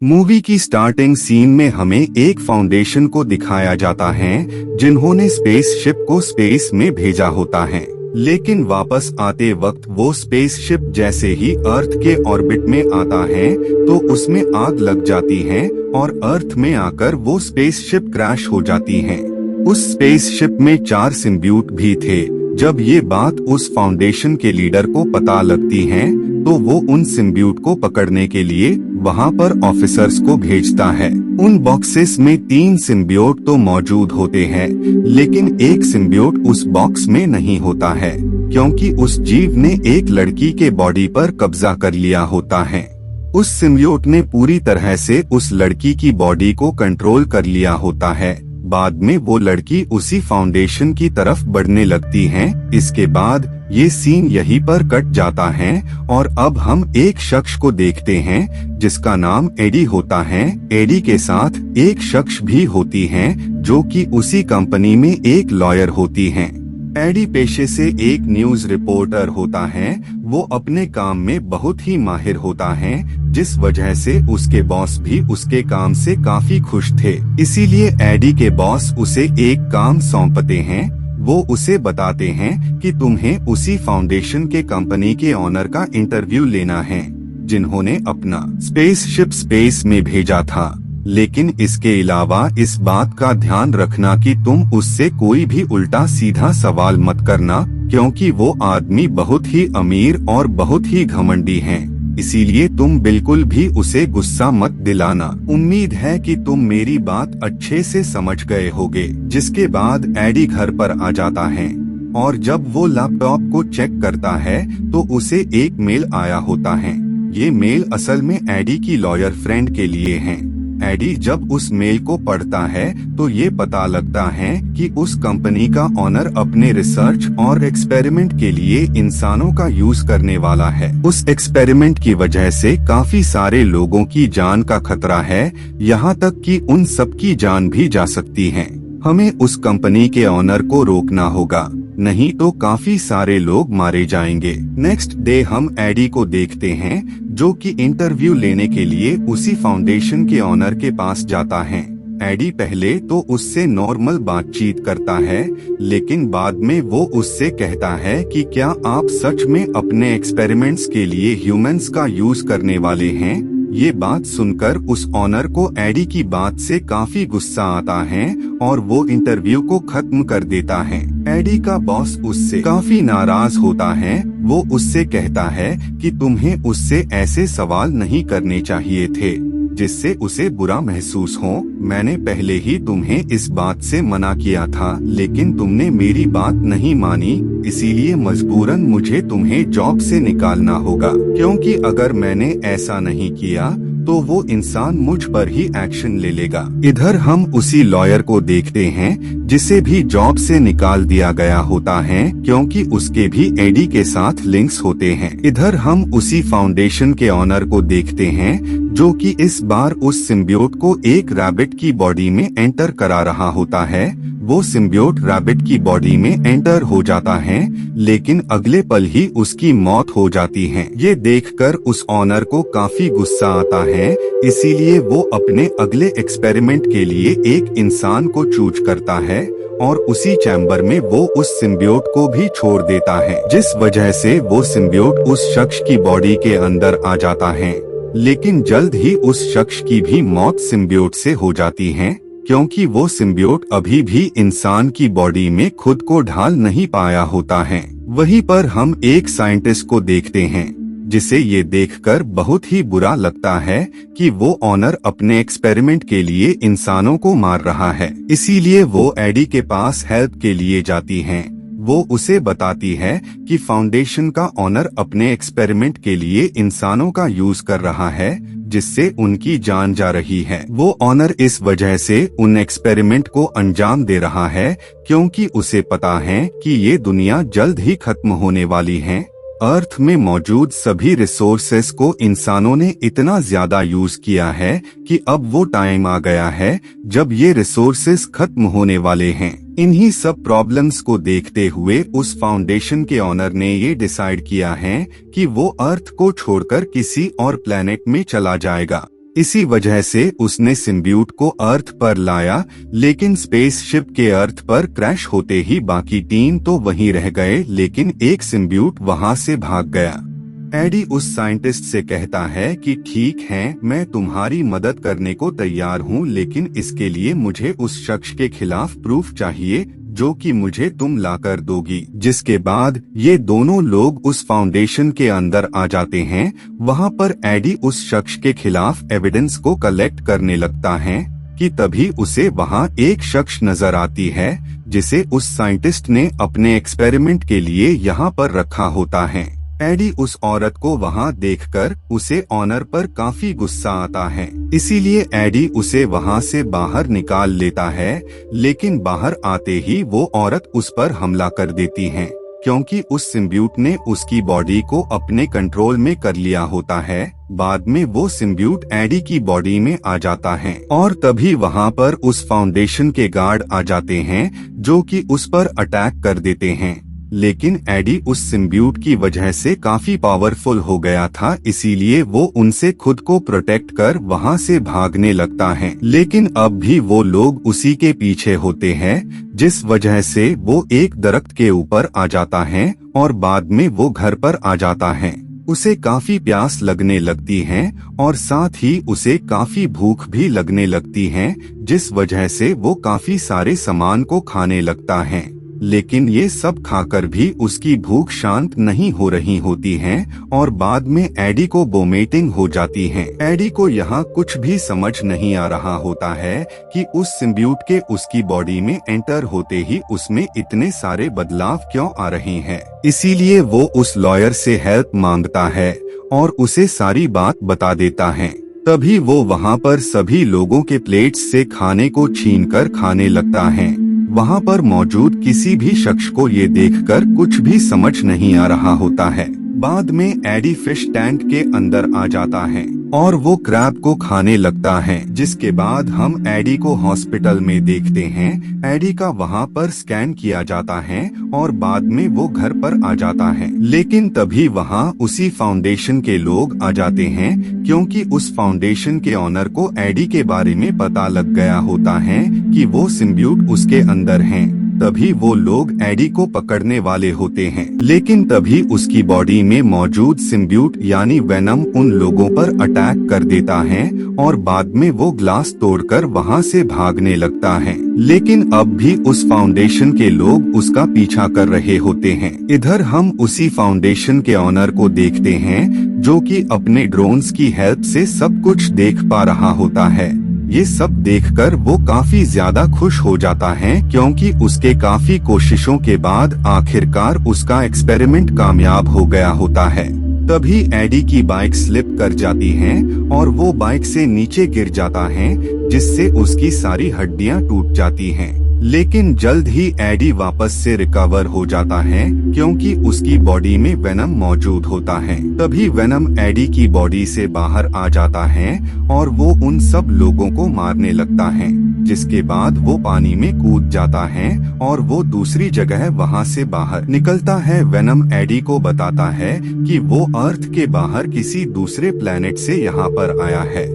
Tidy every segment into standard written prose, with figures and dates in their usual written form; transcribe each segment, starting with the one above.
Movie की starting scene में हमें एक फाउंडेशन को दिखाया जाता है जिन्होंने स्पेसशिप को स्पेस में भेजा होता है, लेकिन वापस आते वक्त वो स्पेसशिप जैसे ही अर्थ के ऑर्बिट में आता है तो उसमें आग लग जाती है और अर्थ में आकर वो स्पेसशिप क्रैश हो जाती है। उस स्पेसशिप में 4 सिम्बियूट भी थे। जब ये बात उस फाउंडेशन के लीडर को पता लगती है तो वो उन सिम्बियूट को पकड़ने के लिए वहाँ पर ऑफिसर्स को भेजता है। उन बॉक्सेस में 3 सिम्बियोट तो मौजूद होते हैं, लेकिन एक सिम्बियोट उस बॉक्स में नहीं होता है क्योंकि उस जीव ने एक लड़की के बॉडी पर कब्जा कर लिया होता है। उस सिम्बियोट ने पूरी तरह से उस लड़की की बॉडी को कंट्रोल कर लिया होता है। बाद में वो लड़की उसी फाउंडेशन की तरफ बढ़ने लगती है। इसके बाद ये सीन यहीं पर कट जाता है और अब हम एक शख्स को देखते हैं जिसका नाम एडी होता है। एडी के साथ एक शख्स भी होती है जो कि उसी कंपनी में एक लॉयर होती हैं। एडी पेशे से एक न्यूज रिपोर्टर होता है। वो अपने काम में बहुत ही माहिर होता है, जिस वजह से उसके बॉस भी उसके काम से काफी खुश थे। इसीलिए एडी के बॉस उसे एक काम सौंपते हैं। वो उसे बताते हैं कि तुम्हें उसी फाउंडेशन के कंपनी के ऑनर का इंटरव्यू लेना है जिन्होंने अपना स्पेसशिप स्पेस में भेजा था, लेकिन इसके अलावा इस बात का ध्यान रखना कि तुम उससे कोई भी उल्टा सीधा सवाल मत करना क्योंकि वो आदमी बहुत ही अमीर और बहुत ही घमंडी है। इसीलिए तुम बिल्कुल भी उसे गुस्सा मत दिलाना। उम्मीद है कि तुम मेरी बात अच्छे से समझ गए होगे। जिसके बाद एडी घर पर आ जाता है और जब वो लैपटॉप को चेक करता है तो उसे एक मेल आया होता है। ये मेल असल में एडी की लॉयर फ्रेंड के लिए है। एडी जब उस मेल को पढ़ता है तो ये पता लगता है कि उस कंपनी का ऑनर अपने रिसर्च और एक्सपेरिमेंट के लिए इंसानों का यूज करने वाला है। उस एक्सपेरिमेंट की वजह से काफी सारे लोगों की जान का खतरा है, यहाँ तक कि उन सब की जान भी जा सकती है। हमें उस कंपनी के ऑनर को रोकना होगा, नहीं तो काफी सारे लोग मारे जाएंगे। नेक्स्ट डे हम एडी को देखते हैं जो कि इंटरव्यू लेने के लिए उसी फाउंडेशन के ऑनर के पास जाता है। एडी पहले तो उससे नॉर्मल बातचीत करता है, लेकिन बाद में वो उससे कहता है कि क्या आप सच में अपने एक्सपेरिमेंट्स के लिए ह्यूमंस का यूज करने वाले हैं। ये बात सुनकर उस ऑनर को एडी की बात से काफी गुस्सा आता है और वो इंटरव्यू को खत्म कर देता है। एडी का बॉस उससे काफी नाराज होता है। वो उससे कहता है कि तुम्हें उससे ऐसे सवाल नहीं करने चाहिए थे जिससे उसे बुरा महसूस हो। मैंने पहले ही तुम्हें इस बात से मना किया था, लेकिन तुमने मेरी बात नहीं मानी, इसीलिए मजबूरन मुझे तुम्हें जॉब से निकालना होगा। क्योंकि अगर मैंने ऐसा नहीं किया तो वो इंसान मुझ पर ही एक्शन ले लेगा। इधर हम उसी लॉयर को देखते हैं जिसे भी जॉब से निकाल दिया गया होता है क्योंकि उसके भी एडी के साथ लिंक्स होते हैं। इधर हम उसी फाउंडेशन के ऑनर को देखते हैं जो कि इस बार उस सिम्बियोट को एक रैबिट की बॉडी में एंटर करा रहा होता है। वो सिम्बियोट रैबिट की बॉडी में एंटर हो जाता है, लेकिन अगले पल ही उसकी मौत हो जाती है। ये देखकर उस ऑनर को काफी गुस्सा आता है, इसीलिए वो अपने अगले एक्सपेरिमेंट के लिए एक इंसान को चूज करता है और उसी चैम्बर में वो उस सिम्बियोट को भी छोड़ देता है, जिस वजह से वो सिम्बियोट उस शख्स की बॉडी के अंदर आ जाता है। लेकिन जल्द ही उस शख्स की भी मौत सिम्बियोट से हो जाती है क्योंकि वो सिम्बियोट अभी भी इंसान की बॉडी में खुद को ढाल नहीं पाया होता है। वहीं पर हम एक साइंटिस्ट को देखते हैं जिसे ये देखकर बहुत ही बुरा लगता है कि वो ऑनर अपने एक्सपेरिमेंट के लिए इंसानों को मार रहा है। इसीलिए वो एडी के पास हेल्प के लिए जाती हैं। वो उसे बताती है कि फाउंडेशन का ऑनर अपने एक्सपेरिमेंट के लिए इंसानों का यूज कर रहा है जिससे उनकी जान जा रही है। वो ऑनर इस वजह से उन एक्सपेरिमेंट को अंजाम दे रहा है क्योंकि उसे पता है कि ये दुनिया जल्द ही खत्म होने वाली है। अर्थ में मौजूद सभी रिसोर्सेस को इंसानों ने इतना ज्यादा यूज किया है कि अब वो टाइम आ गया है जब ये रिसोर्सेस खत्म होने वाले हैं। इन्हीं सब प्रॉब्लम्स को देखते हुए उस फाउंडेशन के ऑनर ने ये डिसाइड किया है कि वो अर्थ को छोड़कर किसी और प्लेनेट में चला जाएगा। इसी वजह से उसने सिम्बियूट को अर्थ पर लाया, लेकिन स्पेसशिप के अर्थ पर क्रैश होते ही बाकी 3 तो वहीं रह गए, लेकिन एक सिम्बियूट वहां से भाग गया। एडी उस साइंटिस्ट से कहता है कि ठीक है, मैं तुम्हारी मदद करने को तैयार हूँ, लेकिन इसके लिए मुझे उस शख्स के खिलाफ प्रूफ चाहिए जो कि मुझे तुम लाकर दोगी। जिसके बाद ये दोनों लोग उस फाउंडेशन के अंदर आ जाते हैं। वहाँ पर एडी उस शख्स के खिलाफ एविडेंस को कलेक्ट करने लगता है कि तभी उसे वहाँ एक शख्स नजर आती है जिसे उस साइंटिस्ट ने अपने एक्सपेरिमेंट के लिए यहाँ पर रखा होता है। एडी उस औरत को वहां देखकर उसे ऑनर पर काफी गुस्सा आता है, इसीलिए एडी उसे वहां से बाहर निकाल लेता है, लेकिन बाहर आते ही वो औरत उस पर हमला कर देती है, क्योंकि उस सिम्बियूट ने उसकी बॉडी को अपने कंट्रोल में कर लिया होता है। बाद में वो सिम्बियूट एडी की बॉडी में आ जाता है और तभी वहां पर उस फाउंडेशन के गार्ड आ जाते हैं जो कि उस पर अटैक कर देते हैं। लेकिन एडी उस सिम्बियूट की वजह से काफी पावरफुल हो गया था, इसीलिए वो उनसे खुद को प्रोटेक्ट कर वहां से भागने लगता है। लेकिन अब भी वो लोग उसी के पीछे होते हैं, जिस वजह से वो एक दरख्त के ऊपर आ जाता है और बाद में वो घर पर आ जाता है। उसे काफी प्यास लगने लगती है और साथ ही उसे काफी भूख भी लगने लगती है, जिस वजह से वो काफी सारे सामान को खाने लगता है। लेकिन ये सब खाकर भी उसकी भूख शांत नहीं हो रही होती है और बाद में एडी को वोमिटिंग हो जाती है। एडी को यहाँ कुछ भी समझ नहीं आ रहा होता है कि उस सिम्बियूट के उसकी बॉडी में एंटर होते ही उसमें इतने सारे बदलाव क्यों आ रहे हैं। इसीलिए वो उस लॉयर से हेल्प मांगता है और उसे सारी बात बता देता है। तभी वो वहाँ पर सभी लोगों के प्लेट्स से खाने को छीनकर खाने लगता है। वहाँ पर मौजूद किसी भी शख्स को ये देखकर कुछ भी समझ नहीं आ रहा होता है। बाद में एडी फिश टैंक के अंदर आ जाता है और वो क्रैब को खाने लगता है, जिसके बाद हम एडी को हॉस्पिटल में देखते हैं। एडी का वहाँ पर स्कैन किया जाता है और बाद में वो घर पर आ जाता है। लेकिन तभी वहाँ उसी फाउंडेशन के लोग आ जाते हैं, क्योंकि उस फाउंडेशन के ऑनर को एडी के बारे में पता लग गया होता है कि वो सिम्बियूट उसके अंदर हैं। तभी वो लोग एडी को पकड़ने वाले होते हैं, लेकिन तभी उसकी बॉडी में मौजूद सिम्बियूट यानी वेनम उन लोगों पर अटैक कर देता है और बाद में वो ग्लास तोड़कर वहां से भागने लगता है। लेकिन अब भी उस फाउंडेशन के लोग उसका पीछा कर रहे होते हैं। इधर हम उसी फाउंडेशन के ऑनर को देखते हैं जो कि अपने ड्रोन्स की हेल्प से सब कुछ देख पा रहा होता है। ये सब देखकर वो काफी ज्यादा खुश हो जाता है, क्योंकि उसके काफी कोशिशों के बाद आखिरकार उसका एक्सपेरिमेंट कामयाब हो गया होता है। तभी एडी की बाइक स्लिप कर जाती है और वो बाइक से नीचे गिर जाता है, जिससे उसकी सारी हड्डियां टूट जाती हैं। लेकिन जल्द ही एडी वापस से रिकवर हो जाता है, क्योंकि उसकी बॉडी में वेनम मौजूद होता है। तभी वेनम एडी की बॉडी से बाहर आ जाता है और वो उन सब लोगों को मारने लगता है, जिसके बाद वो पानी में कूद जाता है और वो दूसरी जगह वहाँ से बाहर निकलता है। वेनम एडी को बताता है कि वो अर्थ के बाहर किसी दूसरे प्लेनेट से यहाँ पर आया है,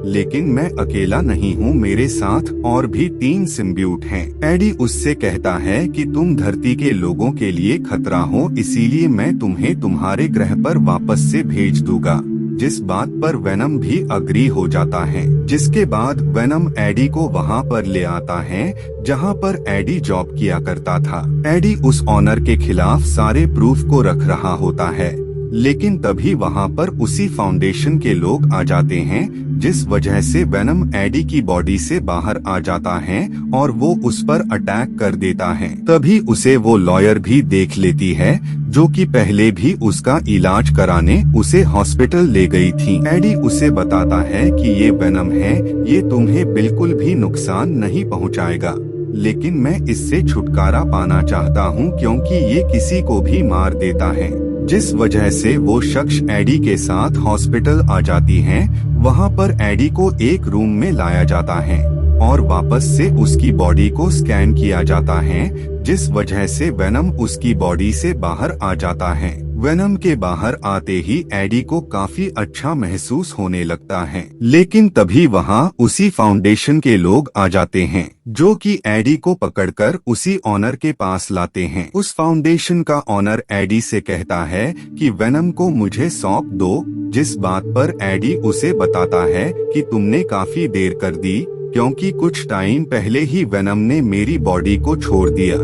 लेकिन मैं अकेला नहीं हूँ, मेरे साथ और भी 3 सिम्बियूट हैं। एडी उससे कहता है कि तुम धरती के लोगों के लिए खतरा हो, इसीलिए मैं तुम्हें तुम्हारे ग्रह पर वापस से भेज दूंगा, जिस बात पर वेनम भी अग्री हो जाता है। जिसके बाद वेनम एडी को वहाँ पर ले आता है जहाँ पर एडी जॉब किया करता था। एडी उस ऑनर के खिलाफ सारे प्रूफ को रख रहा होता है, लेकिन तभी वहाँ पर उसी फाउंडेशन के लोग आ जाते हैं, जिस वजह से वेनम एडी की बॉडी से बाहर आ जाता है और वो उस पर अटैक कर देता है। तभी उसे वो लॉयर भी देख लेती है जो कि पहले भी उसका इलाज कराने उसे हॉस्पिटल ले गई थी। एडी उसे बताता है कि ये वेनम है, ये तुम्हें बिल्कुल भी नुकसान नहीं पहुँचाएगा, लेकिन मैं इससे छुटकारा पाना चाहता हूँ, क्योंकि ये किसी को भी मार देता है। जिस वजह से वो शख्स एडी के साथ हॉस्पिटल आ जाती हैं। वहाँ पर एडी को एक रूम में लाया जाता है और वापस से उसकी बॉडी को स्कैन किया जाता है, जिस वजह से वेनम उसकी बॉडी से बाहर आ जाता है। वेनम के बाहर आते ही एडी को काफी अच्छा महसूस होने लगता है, लेकिन तभी वहां उसी फाउंडेशन के लोग आ जाते हैं जो कि एडी को पकड़कर उसी ऑनर के पास लाते हैं। उस फाउंडेशन का ऑनर एडी से कहता है कि वेनम को मुझे सौंप दो, जिस बात पर एडी उसे बताता है कि तुमने काफी देर कर दी क्योंकि कुछ टाइम पहले ही वेनम ने मेरी बॉडी को छोड़ दिया।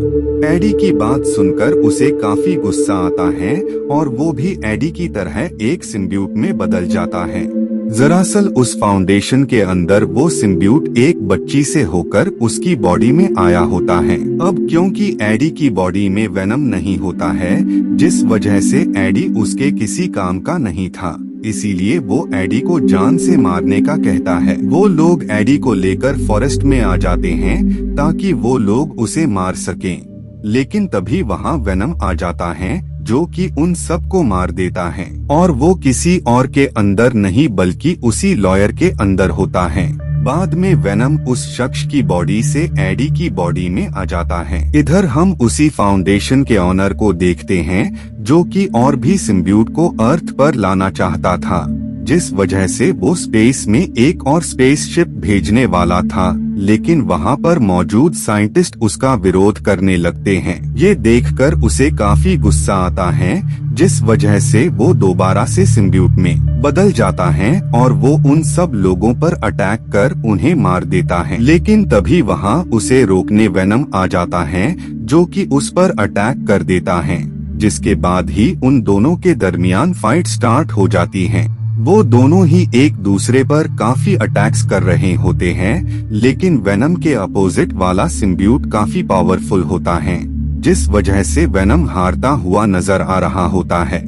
एडी की बात सुनकर उसे काफी गुस्सा आता है और वो भी एडी की तरह एक सिम्बियूट में बदल जाता है। दरअसल उस फाउंडेशन के अंदर वो सिम्बियूट एक बच्ची से होकर उसकी बॉडी में आया होता है। अब क्योंकि एडी की बॉडी में वेनम नहीं होता है, जिस वजह से एडी उसके किसी काम का नहीं था, इसीलिए वो एडी को जान से मारने का कहता है। वो लोग एडी को लेकर फॉरेस्ट में आ जाते हैं ताकि वो लोग उसे मार सकें, लेकिन तभी वहाँ वेनम आ जाता है जो कि उन सबको मार देता है और वो किसी और के अंदर नहीं बल्कि उसी लॉयर के अंदर होता है। बाद में वेनम उस शख्स की बॉडी से एडी की बॉडी में आ जाता है। इधर हम उसी फाउंडेशन के ऑनर को देखते हैं जो कि और भी सिम्बियूट को अर्थ पर लाना चाहता था, जिस वजह से वो स्पेस में एक और स्पेसशिप भेजने वाला था, लेकिन वहाँ पर मौजूद साइंटिस्ट उसका विरोध करने लगते हैं। ये देखकर उसे काफी गुस्सा आता है, जिस वजह से वो दोबारा से सिम्बियूट में बदल जाता है और वो उन सब लोगों पर अटैक कर उन्हें मार देता है। लेकिन तभी वहाँ उसे रोकने वेनम आ जाता है जो कि उस पर अटैक कर देता है, जिसके बाद ही उन दोनों के दरमियान फाइट स्टार्ट हो जाती है। वो दोनों ही एक दूसरे पर काफी अटैक्स कर रहे होते हैं, लेकिन वेनम के अपोजिट वाला सिम्बियूट काफी पावरफुल होता है, जिस वजह से वेनम हारता हुआ नजर आ रहा होता है।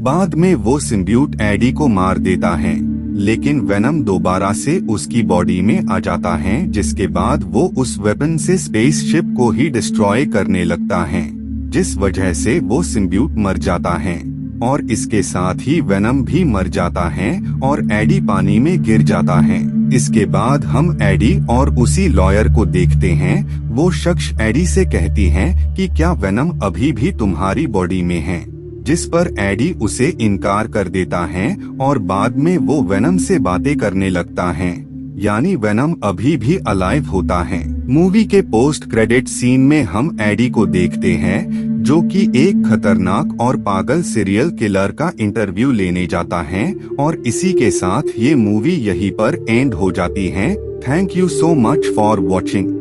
बाद में वो सिम्बियूट एडी को मार देता है, लेकिन वेनम दोबारा से उसकी बॉडी में आ जाता है, जिसके बाद वो उस वेपन से स्पेसशिप को ही डिस्ट्रॉय करने लगता है, जिस वजह से वो सिम्बियूट मर जाता है और इसके साथ ही वेनम भी मर जाता है और एडी पानी में गिर जाता है। इसके बाद हम एडी और उसी लॉयर को देखते हैं। वो शख्स एडी से कहती है कि क्या वेनम अभी भी तुम्हारी बॉडी में है, जिस पर एडी उसे इनकार कर देता है और बाद में वो वेनम से बातें करने लगता है, यानी वेनम अभी भी अलाइव होता है। मूवी के पोस्ट क्रेडिट सीन में हम एडी को देखते हैं जो कि एक खतरनाक और पागल सीरियल किलर का इंटरव्यू लेने जाता है और इसी के साथ ये मूवी यहीं पर एंड हो जाती है। Thank you so much for watching.